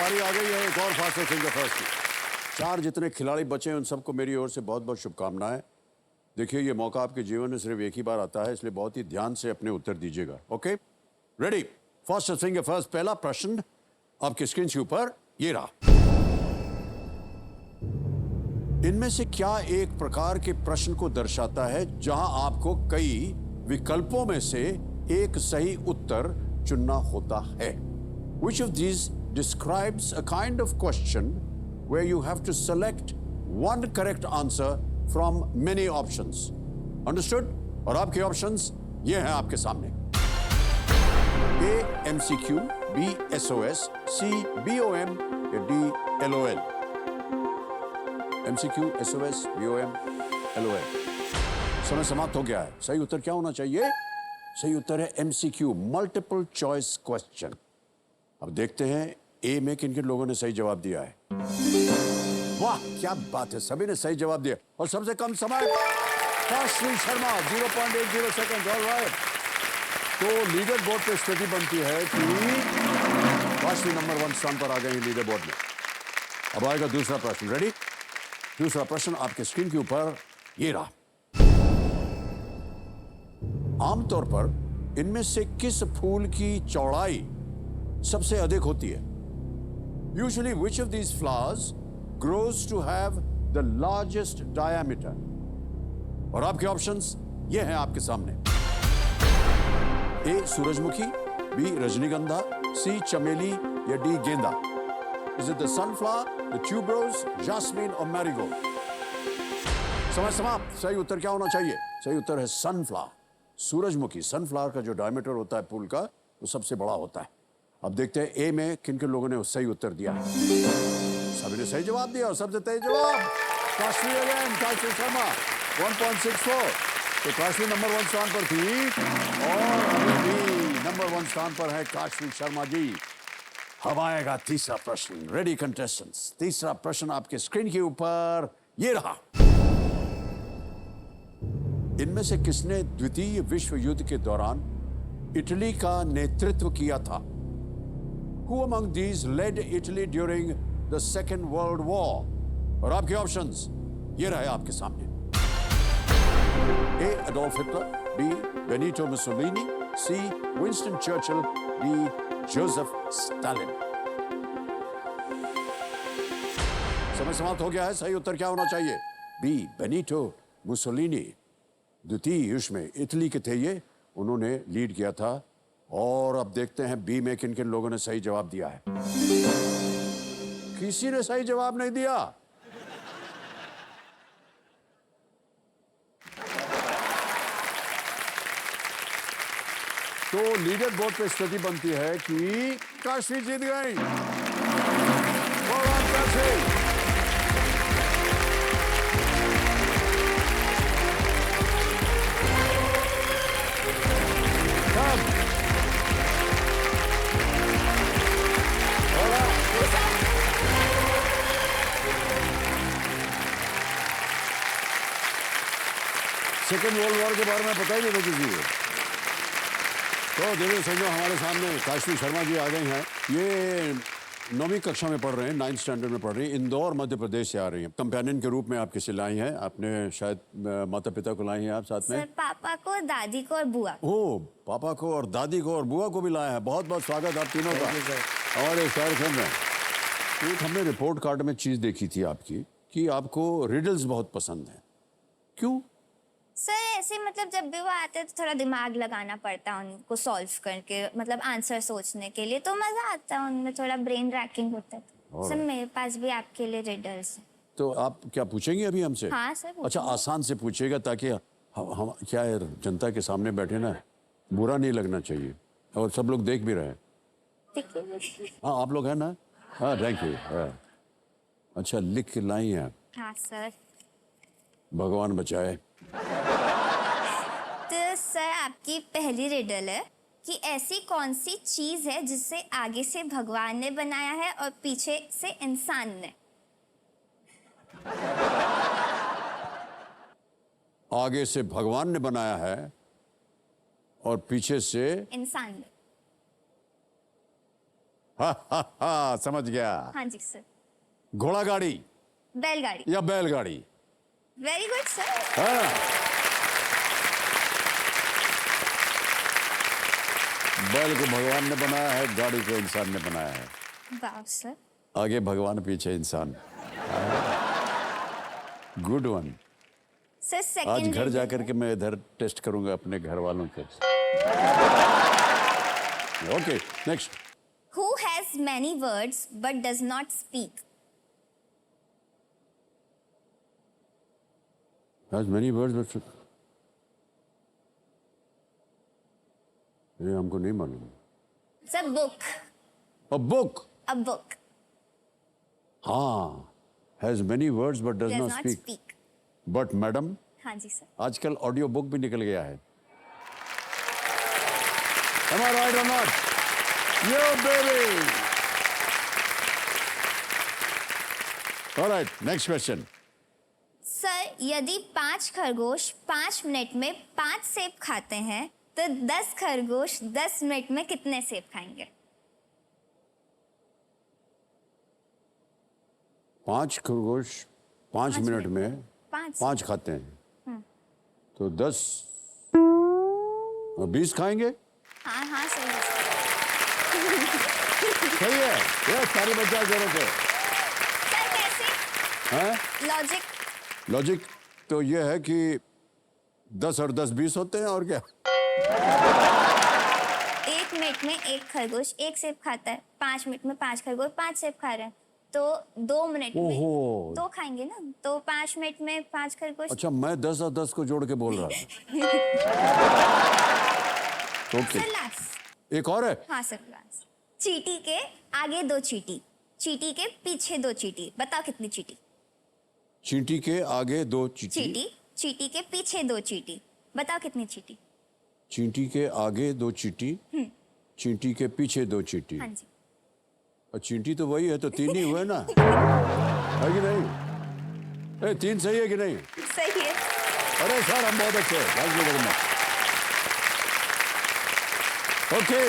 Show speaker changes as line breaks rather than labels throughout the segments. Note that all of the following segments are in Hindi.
बारी आ गई है एक और फास्टर फिंगर फर्स्ट की। 4 जितने खिलाड़ी बचे हैं उन सबको मेरी ओर से बहुत बहुत शुभकामनाएं। देखिए ये मौका आपके जीवन में सिर्फ एक ही बार आता है, इसलिए बहुत ही ध्यान से अपने उत्तर दीजिएगा। Okay, ready? Faster finger first, पहला प्रश्न आपके स्क्रीन के ऊपर ये रहा। इनमें से क्या एक प्रकार के प्रश्न को दर्शाता है जहां आपको कई विकल्पों में से एक सही उत्तर चुनना होता है? Which of these describes a kind of question where you have to select one correct answer from many options? Understood? और आपके ऑप्शंस ये हैं आपके सामने। A. MCQ, B. SOS, C. BOM या D. LOL? MCQ, SOS, BOM, LOL। समय समाप्त हो गया है। सही उत्तर क्या होना चाहिए? सही उत्तर है MCQ, मल्टीपल चॉइस क्वेश्चन। अब देखते हैं ए में किन किन लोगों ने सही जवाब दिया है। वाह क्या बात है, सभी ने सही जवाब दिया। और सबसे कम समय काशवी शर्मा 0.80 सेकंड। ऑलराइट, तो लीडर बोर्ड पे स्थिति बनती है कि काशवी नंबर 1 स्थान पर आ गए लीडर बोर्ड में। अब आएगा दूसरा प्रश्न। रेडी? दूसरा प्रश्न आपके स्क्रीन के ऊपर ये रहा। आमतौर पर इनमें से किस फूल की चौड़ाई सबसे अधिक होती है? Usually, which of these flowers grows to have the largest diameter? और आपके ऑप्शंस ये हैं आपके सामने। ए सूरजमुखी, बी रजनीगंधा, सी चमेली या डी गेंदा? Is it the sunflower, the tuberose, jasmine और marigold? समय समाप्त। सही उत्तर क्या होना चाहिए? सही उत्तर है सनफ्लावर, सूरजमुखी। सनफ्लावर का जो डायमीटर होता है फूल का वो सबसे बड़ा होता है। अब देखते हैं ए में किन किन लोगों ने सही उत्तर दिया है। सभी ने सही जवाब दिया और सबसे सही जवाब काशवी अगेन, काशवी शर्मा 1.64। तो काशवी नंबर 1 स्थान पर थी और अभी भी नंबर 1 स्थान पर है काशवी शर्मा जी। अब आएगा तीसरा प्रश्न। Ready contestants? तीसरा प्रश्न आपके स्क्रीन के ऊपर ये रहा। इनमें से किसने द्वितीय विश्व युद्ध के दौरान इटली का नेतृत्व किया था? Who among these led Italy during the Second World War? और आपके ऑप्शंस ये रहे आपके सामने। A. Adolf Hitler, B. Benito Mussolini, C. Winston Churchill, D. Joseph Stalin? समय समाप्त हो गया है। सही उत्तर क्या होना चाहिए? B. Benito Mussolini। द्वितीय युद्ध में इटली के थे ये, उन्होंने लीड किया था। और अब देखते हैं बी में किन किन लोगों ने सही जवाब दिया है। किसी ने सही जवाब नहीं दिया। तो लीडर बोर्ड पे स्थिति बनती है कि काशवी जीत गई। काशवी। सेकेंड वर्ल्ड वॉर के बारे में पता ही नहीं था किसी को। तो देखिए समझो हमारे सामने काशवी शर्मा जी आ गई हैं। ये 9वीं कक्षा में पढ़ रहे हैं, 9th स्टैंडर्ड में पढ़ रही हैं। इंदौर मध्य प्रदेश से आ रही हैं। कंपेनियन के रूप में आप किसे लाई हैं? आपने शायद माता पिता को लाई हैं आप साथ में?
सर पापा को, दादी को और बुआ।
ओह, पापा को और दादी को और बुआ को भी लाए हैं। बहुत बहुत स्वागत आप तीनों का हमारे इस कार्यक्रम में। एक हमने रिपोर्ट कार्ड में चीज देखी थी आपकी कि आपको रिडल्स बहुत पसंद है। क्यों?
सर ऐसे मतलब जब भी वो आते हैं तो थोड़ा दिमाग लगाना पड़ता है उनको सॉल्व करके, मतलब आंसर सोचने के लिए, तो मजा आता है उनमें, थोड़ा ब्रेन रैकिंग होता है। सर मेरे पास भी आपके लिए रिडल्स हैं।
तो आप क्या पूछेंगे अभी हमसे?
हाँ सर।
अच्छा, आसान से पूछिएगा ताकि हम क्या है, जनता के सामने बैठे ना, बुरा नहीं लगना चाहिए और सब लोग देख भी रहे हैं। हाँ आप लोग हैं ना? हाँ थैंक यू। अच्छा लिख के लाई हैं?
हाँ सर।
भगवान बचाए।
तो सर आपकी पहली रिडल है कि ऐसी कौन सी चीज है जिसे आगे से भगवान ने बनाया है और पीछे से इंसान ने?
आगे से भगवान ने बनाया है और पीछे से
इंसान ने।
समझ गया।
हाँ जी सर।
घोड़ा गाड़ी
बैलगाड़ी।
या बैलगाड़ी?
Very good sir.
हाँ। बैल को भगवान ने बनाया है, गाड़ी को इंसान ने बनाया है।
वाह सर।
आगे भगवान पीछे इंसान। Good one.
सर
आज
सेकंड
घर जाकर के मैं इधर टेस्ट करूंगा अपने घर वालों के। Okay next.
Who has many words but does not speak?
Has many words but ये हमको नहीं मालूम।
Sir book.
A book.
A book
हाँ, has many words but does
does
not
not
speak.
Speak.
But madam,
हाँ जी सर।
आजकल ऑडियो बुक भी निकल गया है। Am I right or not? Yo baby. All right, next question.
Sir यदि 5 खरगोश 5 मिनट में 5 सेब खाते हैं तो 10 खरगोश 10 मिनट में कितने सेब खाएंगे?
5 खरगोश 5 मिनट में 5 खाते हैं तो 10 20 खाएंगे।
हाँ हाँ सही है।
सही है, ये सारी बच्चा जरूरत है।
सर कैसे?
हैं?
लॉजिक।
लॉजिक तो ये है कि 10 और 10 20 होते हैं और क्या।
1 मिनट में 1 खरगोश 1 सेब खाता है, 5 मिनट में 5 खरगोश 5 सेब खा रहे हैं, तो 2 मिनट में
ओहो।
2 खाएंगे ना, तो 5 मिनट में 5 खरगोश।
अच्छा, मैं 10 और 10 को जोड़ के बोल रहा था। Okay,
sir last.
एक और है।
हाँ सर लास्ट। चींटी के आगे 2 चींटी, चींटी के पीछे 2 चींटी, बताओ कितनी चींटी?
चींटी के आगे 2 चींटी,
चींटी, चींटी के पीछे 2 चींटी, बताओ कितनी चींटी?
चींटी के आगे 2 चींटी, चींटी के पीछे 2 चींटी।
हाँ जी।
और चींटी तो वही है, तो 3 ही हुए ना, है कि नहीं? 3 सही है कि नहीं?
सही है।
अरे सर, हम बहुत अच्छे हैं। Thank you very much. Okay,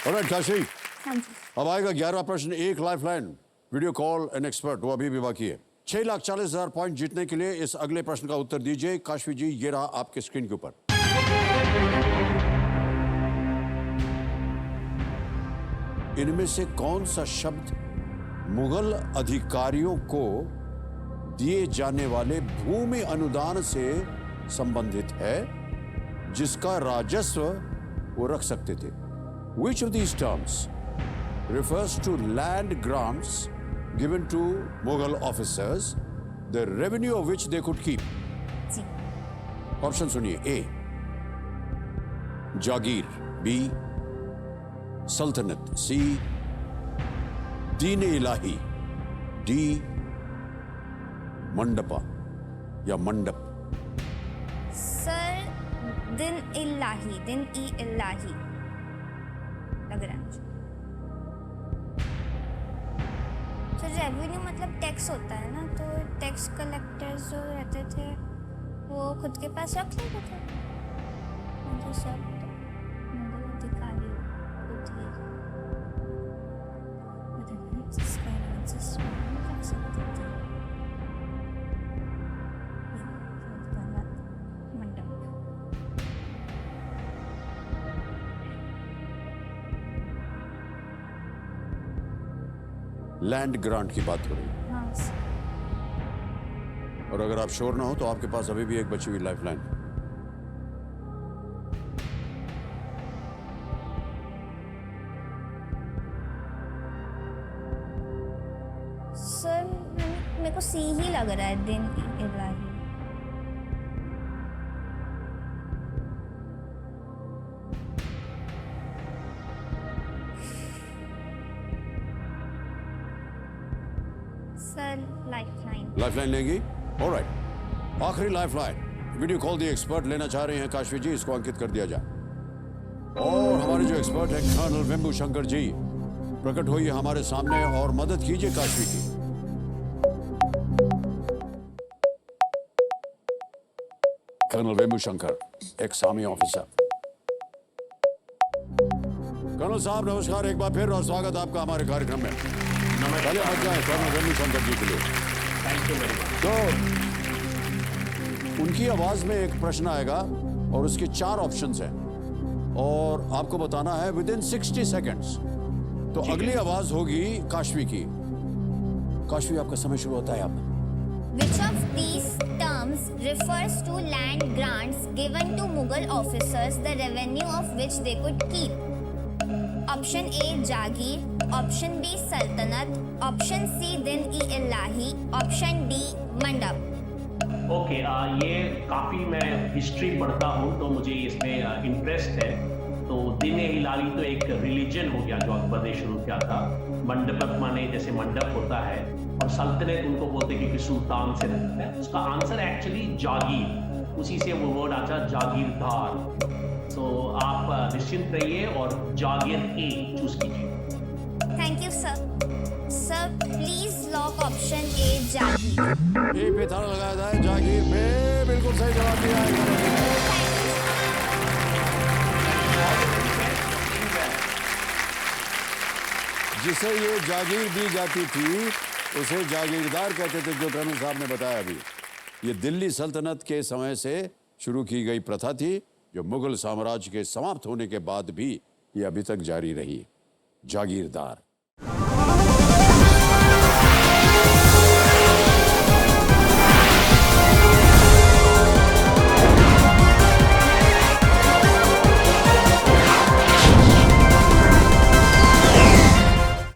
alright Kashi,
हाँ जी।
अब आएगा 11वां प्रश्न। एक lifeline, video call an expert, वो अभी भी बाकी है। 6,40,000 पॉइंट जीतने के लिए इस अगले प्रश्न का उत्तर दीजिए। काशवी जी, ये रहा आपके स्क्रीन के ऊपर। इनमें से कौन सा शब्द मुगल अधिकारियों को दिए जाने वाले भूमि अनुदान से संबंधित है, जिसका राजस्व वो रख सकते थे? Which of these terms refers to land grants given to Mughal officers, the revenue of which they could keep?
जी।
ऑप्शन सुनिए। ए जागीर, बी सल्तनत, सी दीन इलाही, डी मंडपा या मंडप।
सर दिन इलाही, दिन ई इलाही लग रहा है मुझे। सर रेवेन्यू मतलब टैक्स होता है ना, तो टैक्स कलेक्टर्स जो रहते थे वो खुद के पास रख लेते थे, मतलब सब मुगल अधिकारी खुद ही मतलब जिसका राजस्व रख सकते थे। मंडप।
लैंड ग्रांट की बात हो रही है,
हाँ सर।
और अगर आप श्योर ना हो तो आपके पास अभी भी एक बची हुई लाइफलाइन।
सर मेरे को सी ही लग रहा है, दिन इलाही। Sir lifeline.
लाइफलाइन लेंगी? ऑलराइट, आखिरी lifeline, video call the expert लेना चाह रहे हैं काशवी जी, इसको अंकित कर दिया जाए। और हमारे जो एक्सपर्ट हैं कर्नल वेम्बू शंकर जी, प्रकट होइए हमारे सामने और मदद कीजिए काशवी की। Colonel Vembu Shankar, ex army officer. Colonel colonel साहब नमस्कार एक बार फिर और स्वागत आपका हमारे कार्यक्रम में। पहले मत जाए कर्नल रजनीशंकर जी के लिए।
Thank you very much.
तो उनकी आवाज में एक प्रश्न आएगा और उसके 4 ऑप्शंस हैं और आपको बताना है विद इन 60 सेकेंड्स। तो अगली आवाज होगी काशवी की। काशवी आपका समय शुरू होता है अब।
Which of these terms refers to land grants given to Mughal officers, the revenue of which they could keep? Option A Jagir, Option B Sultanate, Option C Din-e-Ilahi, Option D Mandap.
Okay, ये काफ़ी मैं हिस्ट्री पढ़ता हूँ तो मुझे इसमें इंटरेस्ट है। तो दिन इलाही तो एक रिलीजन हो गया जो अकबर ने शुरू किया था। मंडपत माने जैसे मंडप होता है, और सल्तनत उनको बोलते हैं क्योंकि सुल्तान से रहता है। उसका आंसर एक्चुअली जागीर, उसी से वो वर्ड आता जागीरदार। तो आप निश्चिंत रहिए और जागीर ए चूज कीजिए।
Thank you, sir. Sir, please lock option A Jagir.
ए पे थारा लगाया जाए जागीर पे। बिल्कुल सही जवाब दिया है। जिसे ये जागीर दी जाती थी उसे जागीरदार कहते थे, जो कर्नल साहब ने बताया अभी। ये दिल्ली सल्तनत के समय से शुरू की गई प्रथा थी जो मुगल साम्राज्य के समाप्त होने के बाद भी ये अभी तक जारी रही। जागीरदार।